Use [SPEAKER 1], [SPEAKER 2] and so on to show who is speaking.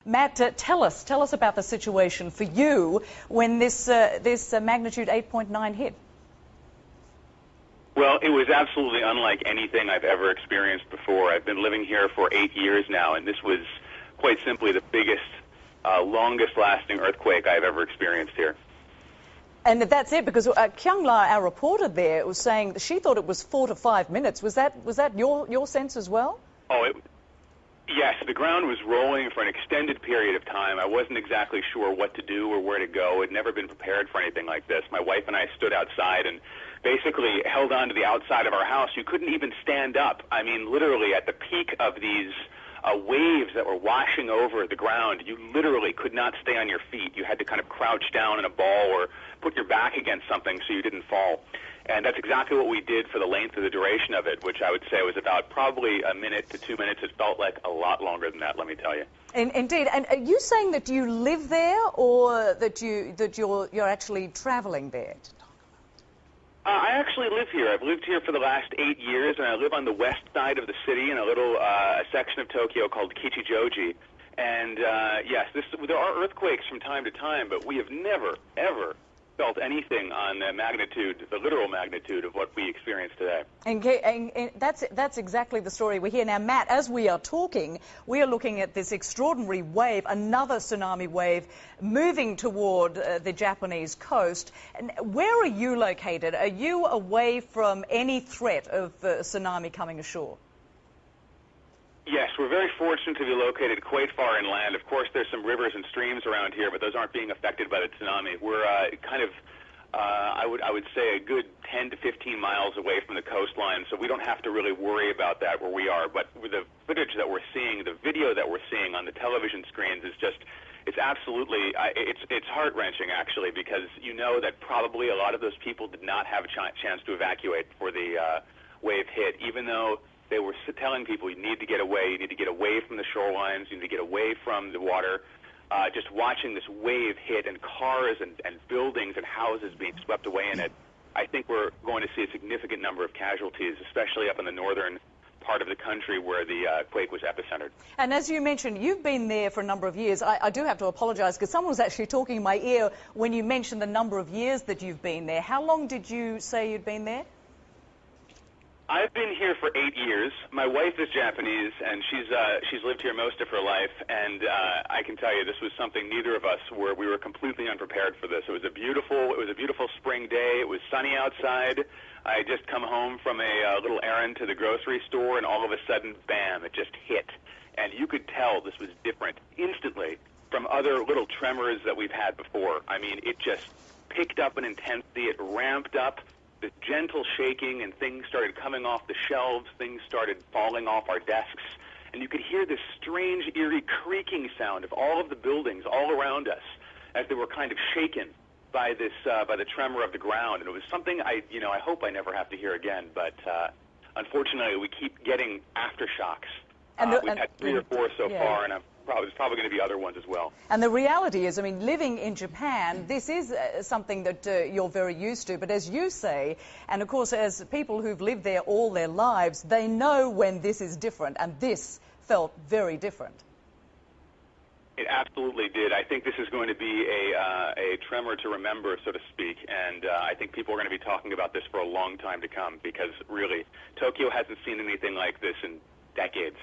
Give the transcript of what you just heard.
[SPEAKER 1] Matt, tell us about the situation for you when this magnitude 8.9 hit.
[SPEAKER 2] Well, it was absolutely unlike anything I've ever experienced before. I've been living here for 8 years now, and this was quite simply the biggest, longest-lasting earthquake I've ever experienced here.
[SPEAKER 1] And that's it, because Kyung-la, our reporter there, was saying that she thought it was 4 to 5 minutes. Was that your sense as well?
[SPEAKER 2] Oh, yes, the ground was rolling for an extended period of time. I wasn't exactly sure what to do or where to go. I'd never been prepared for anything like this. My wife and I stood outside and basically held on to the outside of our house. You couldn't even stand up. I mean, literally at the peak of these waves that were washing over the ground, you literally could not stay on your feet. You had to kind of crouch down in a ball or put your back against something so you didn't fall. And that's exactly what we did for the length of the duration of it, which I would say was about probably a minute to 2 minutes. It felt like a lot longer than that, let me tell you.
[SPEAKER 1] Indeed. And are you saying that you live there, or that you're actually traveling there?
[SPEAKER 2] I actually live here. I've lived here for the last 8 years, and I live on the west side of the city in a little section of Tokyo called Kichijoji. And yes, there are earthquakes from time to time, but we have never, ever felt anything on the magnitude, the literal magnitude of what we experience today.
[SPEAKER 1] And that's exactly the story we hear. Now, Matt, as we are talking, we are looking at this extraordinary wave, another tsunami wave, moving toward the Japanese coast. And where are you located? Are you away from any threat of tsunami coming ashore?
[SPEAKER 2] Yes, we're very fortunate to be located quite far inland. Of course, there's some rivers and streams around here, but those aren't being affected by the tsunami. We're kind of, I would say, a good 10 to 15 miles away from the coastline, so we don't have to really worry about that where we are. But with the footage that we're seeing, the video that we're seeing on the television screens is just, it's absolutely, it's heart-wrenching, actually, because you know that probably a lot of those people did not have a chance to evacuate before the wave hit, even though they were telling people you need to get away from the shorelines, you need to get away from the water. Just watching this wave hit and cars and buildings and houses being swept away in it, I think we're going to see a significant number of casualties, especially up in the northern part of the country where the quake was epicentered.
[SPEAKER 1] And as you mentioned, you've been there for a number of years. I do have to apologise because someone was actually talking in my ear when you mentioned the number of years that you've been there. How long did you say you'd been there?
[SPEAKER 2] I've been here for 8 years. My wife is Japanese, and she's lived here most of her life. And I can tell you, this was something neither of us we were completely unprepared for this. It was a beautiful spring day. It was sunny outside. I had just come home from a little errand to the grocery store, and all of a sudden, bam! It just hit, and you could tell this was different instantly from other little tremors that we've had before. I mean, it just picked up in intensity. It ramped up. The gentle shaking, and things started coming off the shelves, things started falling off our desks, and you could hear this strange, eerie creaking sound of all of the buildings all around us as they were kind of shaken by this, by the tremor of the ground. And it was something I hope I never have to hear again, but unfortunately we keep getting aftershocks. We've had 3 or 4 so far, and there's probably going to be other ones as well.
[SPEAKER 1] And the reality is, I mean, living in Japan, this is something that you're very used to. But as you say, and of course, as people who've lived there all their lives, they know when this is different, and this felt very different.
[SPEAKER 2] It absolutely did. I think this is going to be a tremor to remember, so to speak, and I think people are going to be talking about this for a long time to come, because really, Tokyo hasn't seen anything like this in decades.